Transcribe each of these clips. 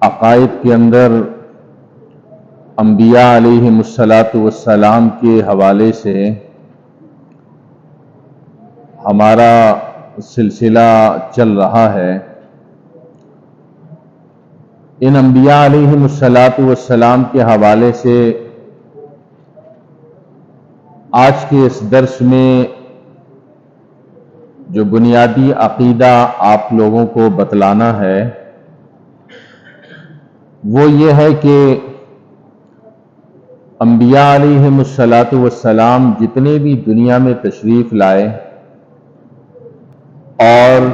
عقائد کے اندر انبیاء علیہم الصلاۃ والسلام کے حوالے سے ہمارا سلسلہ چل رہا ہے۔ ان انبیاء علیہم الصلاۃ والسلام کے حوالے سے آج کے اس درس میں جو بنیادی عقیدہ آپ لوگوں کو بتلانا ہے وہ یہ ہے کہ انبیاء علیہم الصلاۃ والسلام جتنے بھی دنیا میں تشریف لائے اور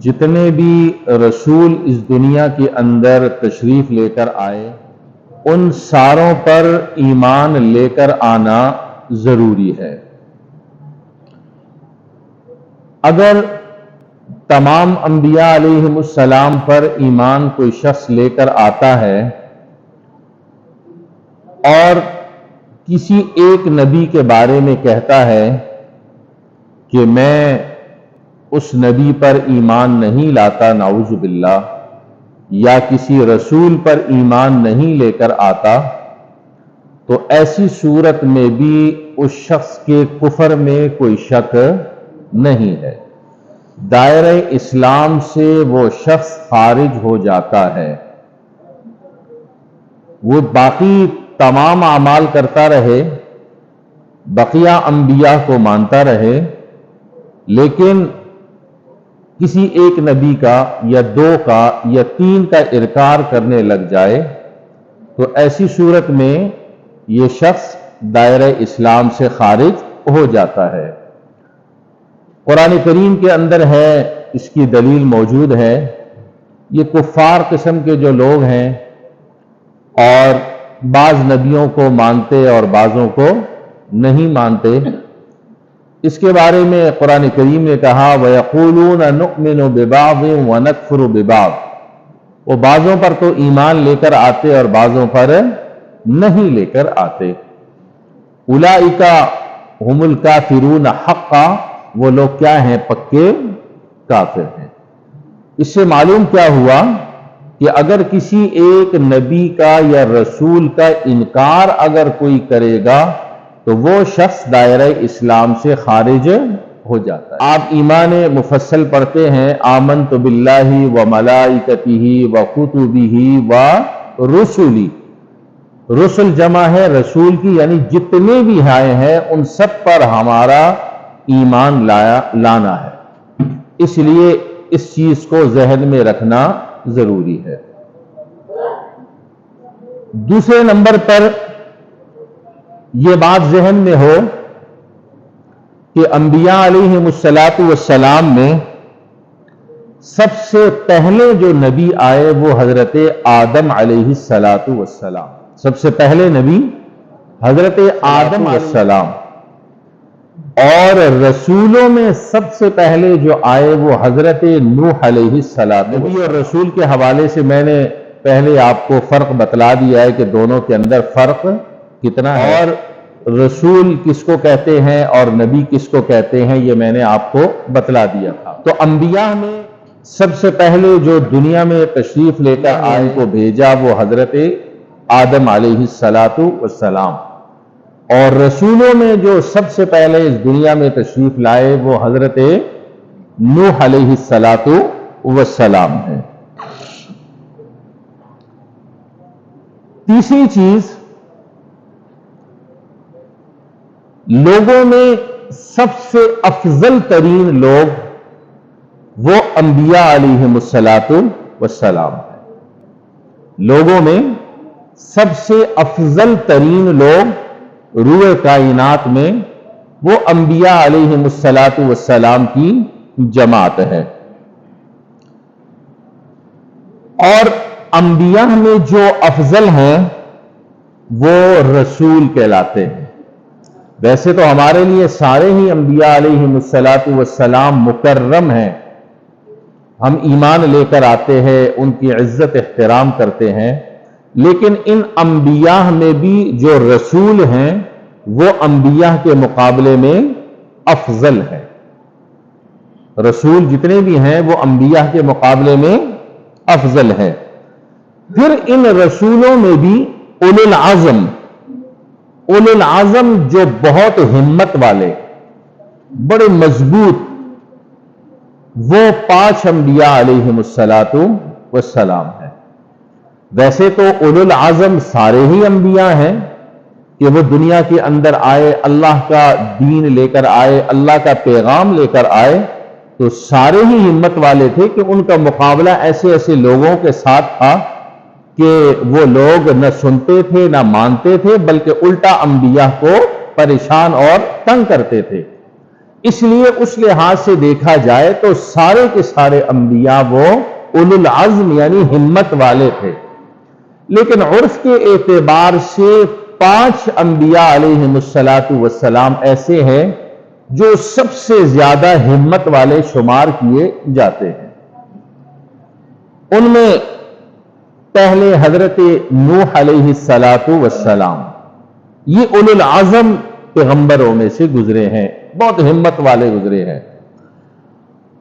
جتنے بھی رسول اس دنیا کے اندر تشریف لے کر آئے ان ساروں پر ایمان لے کر آنا ضروری ہے۔ اگر تمام انبیاء علیہم السلام پر ایمان کوئی شخص لے کر آتا ہے اور کسی ایک نبی کے بارے میں کہتا ہے کہ میں اس نبی پر ایمان نہیں لاتا نعوذ باللہ، یا کسی رسول پر ایمان نہیں لے کر آتا، تو ایسی صورت میں بھی اس شخص کے کفر میں کوئی شک نہیں ہے، دائرہ اسلام سے وہ شخص خارج ہو جاتا ہے۔ وہ باقی تمام اعمال کرتا رہے، بقیہ انبیاء کو مانتا رہے، لیکن کسی ایک نبی کا یا دو کا یا تین کا انکار کرنے لگ جائے تو ایسی صورت میں یہ شخص دائرہ اسلام سے خارج ہو جاتا ہے۔ قرآن کریم کے اندر ہے، اس کی دلیل موجود ہے۔ یہ کفار قسم کے جو لوگ ہیں اور بعض نبیوں کو مانتے اور بعضوں کو نہیں مانتے، اس کے بارے میں قرآن کریم نے کہا وَيَقُولُونَ نُؤْمِنُ بِبَعْضٍ وَنَكْفُرُ بِبَعْضٍ، وہ بعضوں پر تو ایمان لے کر آتے اور بعضوں پر نہیں لے کر آتے۔ اولئک هم الکافرون حقا، وہ لوگ کیا ہیں؟ پکے کافر ہیں۔ اس سے معلوم کیا ہوا کہ اگر کسی ایک نبی کا یا رسول کا انکار اگر کوئی کرے گا تو وہ شخص دائرہ اسلام سے خارج ہو جاتا ہے۔ آپ ایمان مفصل پڑھتے ہیں، آمنت باللہ و ملائکتہ و کتبہ و رسلہ، رسل جمع ہے رسول کی، یعنی جتنے بھی آئے ہیں ان سب پر ہمارا ایمان لانا ہے۔ اس لیے اس چیز کو ذہن میں رکھنا ضروری ہے۔ دوسرے نمبر پر یہ بات ذہن میں ہو کہ انبیاء علیہم الصلاۃ والسلام میں سب سے پہلے جو نبی آئے وہ حضرت آدم علیہ الصلاۃ والسلام، سب سے پہلے نبی حضرت آدم علیہ السلام، اور رسولوں میں سب سے پہلے جو آئے وہ حضرت نوح علیہ السلام۔ نبی اور رسول کے حوالے سے میں نے پہلے آپ کو فرق بتلا دیا ہے کہ دونوں کے اندر فرق کتنا ہے، اور رسول کس کو کہتے ہیں اور نبی کس کو کہتے ہیں یہ میں نے آپ کو بتلا دیا تھا۔ تو انبیاء میں سب سے پہلے جو دنیا میں تشریف لے کر آئے کو بھیجا وہ حضرت آدم علیہ الصلاۃ والسلام، اور رسولوں میں جو سب سے پہلے اس دنیا میں تشریف لائے وہ حضرت نوح علیہ الصلاۃ والسلام ہے۔ تیسری چیز، لوگوں میں سب سے افضل ترین لوگ وہ انبیاء علیہم الصلاۃ والسلام ہیں۔ لوگوں میں سب سے افضل ترین لوگ روئے کائنات میں وہ انبیاء علیہم الصلاۃ والسلام کی جماعت ہے، اور انبیاء میں جو افضل ہیں وہ رسول کہلاتے ہیں۔ ویسے تو ہمارے لیے سارے ہی انبیاء علیہم الصلاۃ والسلام مکرم ہیں، ہم ایمان لے کر آتے ہیں، ان کی عزت احترام کرتے ہیں، لیکن ان انبیاء میں بھی جو رسول ہیں وہ انبیاء کے مقابلے میں افضل ہے۔ رسول جتنے بھی ہیں وہ انبیاء کے مقابلے میں افضل ہے۔ پھر ان رسولوں میں بھی اولو العزم جو بہت ہمت والے، بڑے مضبوط، وہ 5 انبیاء علیہم السلام ہیں۔ ویسے تو اولو العزم سارے ہی انبیاء ہیں کہ وہ دنیا کے اندر آئے، اللہ کا دین لے کر آئے، اللہ کا پیغام لے کر آئے، تو سارے ہی ہمت والے تھے کہ ان کا مقابلہ ایسے ایسے لوگوں کے ساتھ تھا کہ وہ لوگ نہ سنتے تھے نہ مانتے تھے، بلکہ الٹا انبیاء کو پریشان اور تنگ کرتے تھے۔ اس لیے اس لحاظ سے دیکھا جائے تو سارے کے سارے انبیاء وہ اولو العزم یعنی ہمت والے تھے، لیکن عرف کے اعتبار سے 5 انبیاء علیہم السلام ایسے ہیں جو سب سے زیادہ ہمت والے شمار کیے جاتے ہیں۔ ان میں پہلے حضرت نوح علیہ السلام، یہ اولو العزم پیغمبروں میں سے گزرے ہیں، بہت ہمت والے گزرے ہیں۔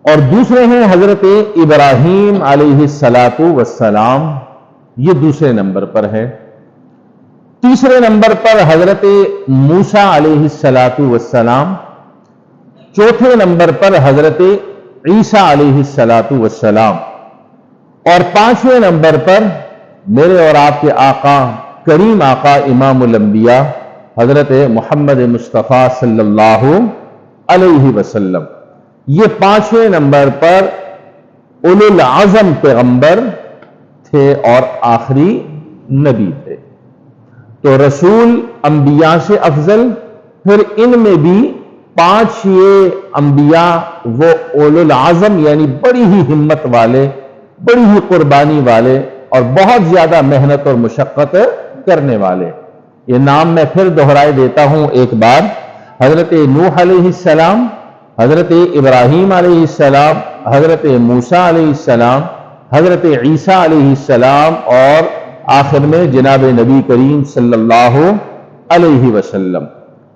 اور دوسرے ہیں حضرت ابراہیم علیہ السلام، یہ دوسرے نمبر پر ہے۔ تیسرے نمبر پر حضرت موسیٰ علیہ السلام، چوتھے نمبر پر حضرت عیسیٰ علیہ السلام، اور 5ویں نمبر پر میرے اور آپ کے آقا، کریم آقا امام الانبیاء حضرت محمد مصطفیٰ صلی اللہ علیہ وسلم، یہ 5ویں نمبر پر اولو العزم پیغمبر تھے اور آخری نبی تھے۔ تو رسول انبیاء سے افضل، پھر ان میں بھی 5 یہ انبیاء وہ اولو العزم یعنی بڑی ہی ہمت والے، بڑی ہی قربانی والے اور بہت زیادہ محنت اور مشقت کرنے والے۔ یہ نام میں پھر دہرائے دیتا ہوں ایک بار، حضرت نوح علیہ السلام، حضرت ابراہیم علیہ السلام، حضرت موسیٰ علیہ السلام، حضرت عیسیٰ علیہ السلام، اور آخر میں جناب نبی کریم صلی اللہ علیہ وسلم،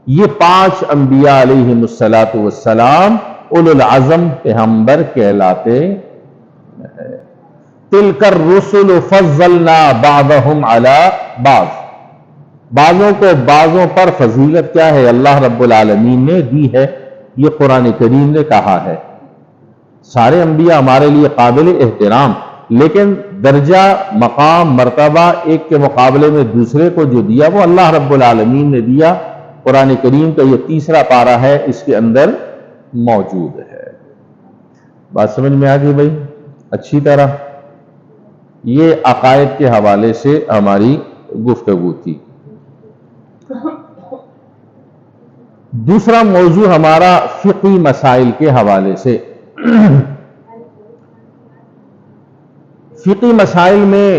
یہ 5 انبیاء علیہم السلام اولو العزم پیغمبر کہلاتے ہیں۔ تلک الرسل فضلنا بعضهم علی بعض، بعضوں کو بعضوں پر فضیلت کیا ہے اللہ رب العالمین نے دی ہے، یہ قرآن کریم نے کہا ہے۔ سارے انبیاء ہمارے لیے قابل احترام، لیکن درجہ، مقام، مرتبہ ایک کے مقابلے میں دوسرے کو جو دیا وہ اللہ رب العالمین نے دیا۔ قرآن کریم کا یہ تیسرا پارہ ہے، اس کے اندر موجود ہے۔ بات سمجھ میں آ گئی بھائی اچھی طرح؟ یہ عقائد کے حوالے سے ہماری گفتگو تھی۔ دوسرا موضوع ہمارا فقہی مسائل کے حوالے سے۔ فقہی مسائل میں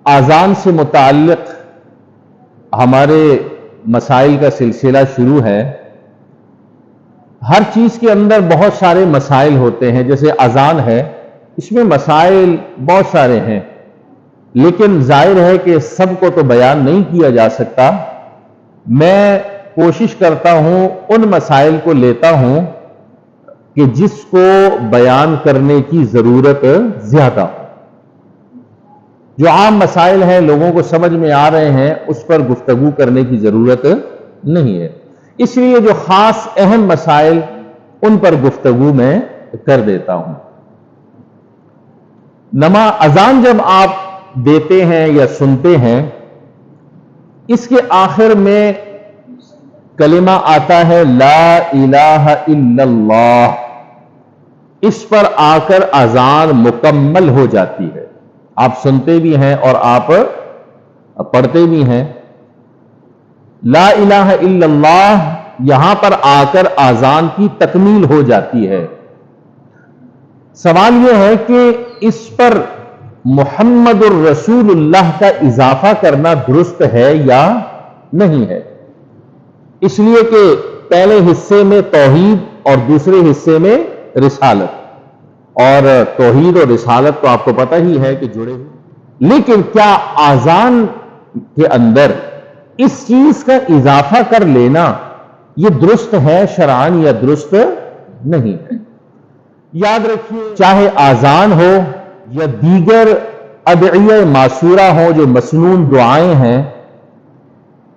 اذان سے متعلق ہمارے مسائل کا سلسلہ شروع ہے۔ ہر چیز کے اندر بہت سارے مسائل ہوتے ہیں، جیسے اذان ہے، اس میں مسائل بہت سارے ہیں، لیکن ظاہر ہے کہ سب کو تو بیان نہیں کیا جا سکتا۔ میں کوشش کرتا ہوں ان مسائل کو لیتا ہوں کہ جس کو بیان کرنے کی ضرورت زیادہ ہو۔ جو عام مسائل ہیں، لوگوں کو سمجھ میں آ رہے ہیں، اس پر گفتگو کرنے کی ضرورت نہیں ہے، اس لیے جو خاص اہم مسائل ان پر گفتگو میں کر دیتا ہوں۔ اذان جب آپ دیتے ہیں یا سنتے ہیں، اس کے آخر میں کلمہ آتا ہے لا الہ الا اللہ، اس پر آ کر اذان مکمل ہو جاتی ہے۔ آپ سنتے بھی ہیں اور آپ پڑھتے بھی ہیں۔ لا الہ الا اللہ یہاں پر آ کر اذان کی تکمیل ہو جاتی ہے۔ سوال یہ ہے کہ اس پر محمد الرسول اللہ کا اضافہ کرنا درست ہے یا نہیں ہے، اس لیے کہ پہلے حصے میں توحید اور دوسرے حصے میں رسالت، اور توحید اور رسالت تو آپ کو پتہ ہی ہے کہ جڑے ہوئے، لیکن کیا اذان کے اندر اس چیز کا اضافہ کر لینا یہ درست ہے شرعاً یا درست نہیں ہے؟ یاد رکھیے، چاہے اذان ہو یا دیگر ادعیہ معصورہ ہوں، جو مسنون دعائیں ہیں،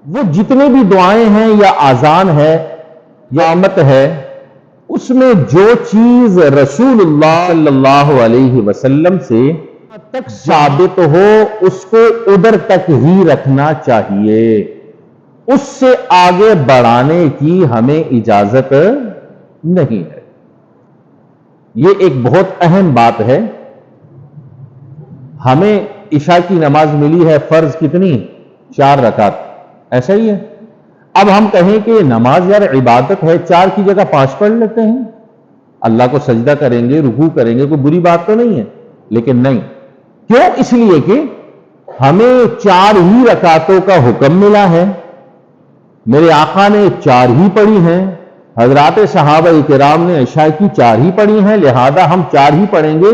وہ جتنے بھی دعائیں ہیں یا آذان ہے یا آمد ہے، اس میں جو چیز رسول اللہ صلی اللہ علیہ وسلم سے تک ثابت ہو اس کو ادھر تک ہی رکھنا چاہیے، اس سے آگے بڑھانے کی ہمیں اجازت نہیں ہے۔ یہ ایک بہت اہم بات ہے۔ ہمیں عشاء کی نماز ملی ہے فرض کتنی؟ 4 رکعت، ایسا ہی ہے۔ اب ہم کہیں کہ نماز یار عبادت ہے، 4 کی جگہ 5 پڑھ لیتے ہیں، اللہ کو سجدہ کریں گے، رکوع کریں گے، کوئی بری بات تو نہیں ہے، لیکن نہیں۔ کیوں؟ اس لیے کہ ہمیں 4 ہی رکعتوں کا حکم ملا ہے، میرے آقا نے 4 ہی پڑھی ہیں، حضرات صحابہ کرام نے عشاء کی 4 ہی پڑھی ہیں، لہذا ہم 4 ہی پڑھیں گے۔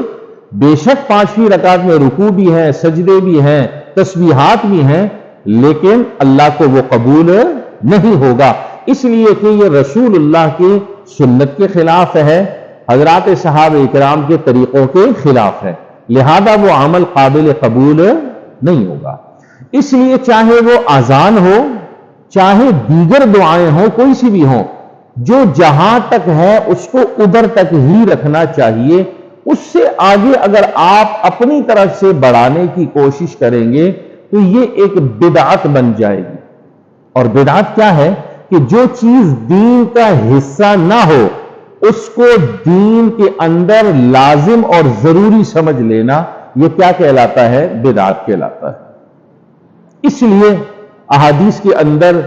بے شک 5ویں رکعت میں رکوع بھی ہیں، سجدے بھی ہیں، تسبیحات بھی ہیں، لیکن اللہ کو وہ قبول نہیں ہوگا، اس لیے کہ یہ رسول اللہ کی سنت کے خلاف ہے، حضرات صحابہ کرام کے طریقوں کے خلاف ہے، لہذا وہ عمل قابل قبول نہیں ہوگا۔ اس لیے چاہے وہ اذان ہو، چاہے دیگر دعائیں ہوں، کوئی سی بھی ہوں، جو جہاں تک ہے اس کو ادھر تک ہی رکھنا چاہیے، اس سے آگے اگر آپ اپنی طرف سے بڑھانے کی کوشش کریں گے تو یہ ایک بدعت بن جائے گی۔ اور بدعت کیا ہے؟ کہ جو چیز دین کا حصہ نہ ہو اس کو دین کے اندر لازم اور ضروری سمجھ لینا، یہ کیا کہلاتا ہے؟ بدعت کہلاتا ہے۔ اس لیے احادیث کے اندر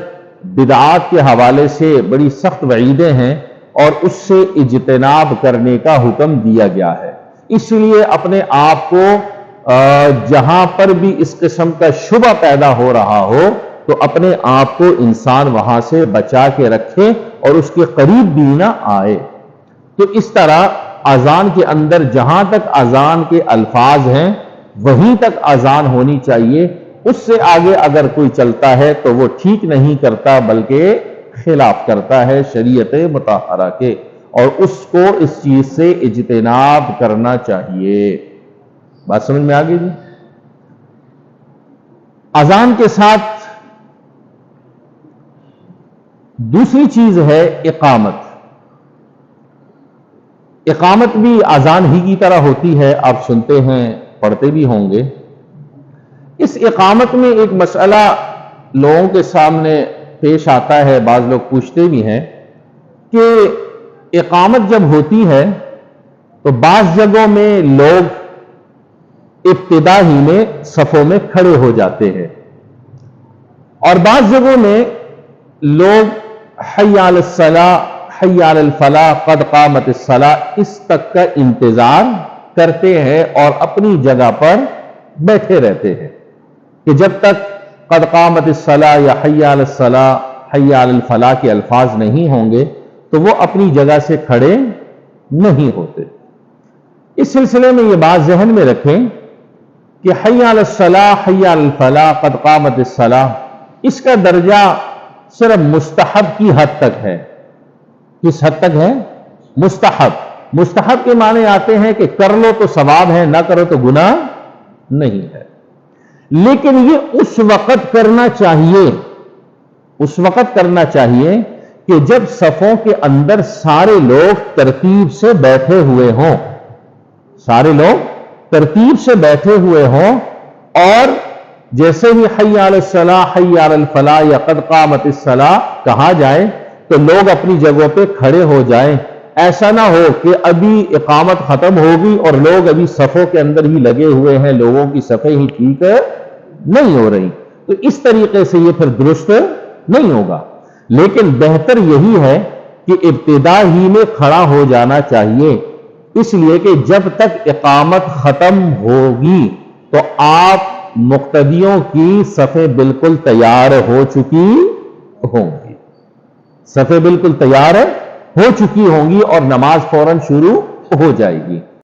بدعات کے حوالے سے بڑی سخت وعیدیں ہیں اور اس سے اجتناب کرنے کا حکم دیا گیا ہے۔ اس لیے اپنے آپ کو جہاں پر بھی اس قسم کا شبہ پیدا ہو رہا ہو تو اپنے آپ کو انسان وہاں سے بچا کے رکھے اور اس کے قریب بھی نہ آئے۔ تو اس طرح اذان کے اندر جہاں تک اذان کے الفاظ ہیں وہیں تک اذان ہونی چاہیے، اس سے آگے اگر کوئی چلتا ہے تو وہ ٹھیک نہیں کرتا بلکہ خلاف کرتا ہے شریعت مطہرہ کے، اور اس کو اس چیز سے اجتناب کرنا چاہیے۔ بات سمجھ میں آ گئی جی؟ اذان کے ساتھ دوسری چیز ہے اقامت۔ اقامت بھی اذان ہی کی طرح ہوتی ہے، آپ سنتے ہیں، پڑھتے بھی ہوں گے۔ اس اقامت میں ایک مسئلہ لوگوں کے سامنے پیش آتا ہے، بعض لوگ پوچھتے بھی ہیں کہ اقامت جب ہوتی ہے تو بعض جگہوں میں لوگ ابتدا ہی میں صفوں میں کھڑے ہو جاتے ہیں، اور بعض جگہوں میں لوگ حی علی الصلاۃ، حی علی الفلاح، قد قامت الصلاۃ اس تک کا انتظار کرتے ہیں اور اپنی جگہ پر بیٹھے رہتے ہیں کہ جب تک قد قامت الصلاۃ یا حی علی الصلاۃ، حی علی الفلاح کے الفاظ نہیں ہوں گے تو وہ اپنی جگہ سے کھڑے نہیں ہوتے۔ اس سلسلے میں یہ بات ذہن میں رکھیں کہ حی علی الصلاۃ، حی علی الفلاح، قد قامت الصلاۃ، اس کا درجہ صرف مستحب کی حد تک ہے۔ کس حد تک ہے؟ مستحب۔ مستحب کے معنی آتے ہیں کہ کر لو تو ثواب ہے، نہ کرو تو گناہ نہیں ہے، لیکن یہ اس وقت کرنا چاہیے، اس وقت کرنا چاہیے کہ جب صفوں کے اندر سارے لوگ ترتیب سے بیٹھے ہوئے ہوں، سارے لوگ ترتیب سے بیٹھے ہوئے ہوں، اور جیسے ہی حی علی الصلاۃ، حی علی الفلاح یا قد قامت الصلاۃ کہا جائے تو لوگ اپنی جگہوں پہ کھڑے ہو جائیں۔ ایسا نہ ہو کہ ابھی اقامت ختم ہوگی اور لوگ ابھی صفوں کے اندر ہی لگے ہوئے ہیں، لوگوں کی صفیں ہی ٹھیک نہیں ہو رہی، تو اس طریقے سے یہ پھر درست نہیں ہوگا۔ لیکن بہتر یہی ہے کہ ابتدا ہی میں کھڑا ہو جانا چاہیے، اس لیے کہ جب تک اقامت ختم ہوگی تو آپ مقتدیوں کی صفیں بالکل تیار ہو چکی ہوں گی، صفیں بالکل تیار ہو چکی ہوں گی اور نماز فوراً شروع ہو جائے گی۔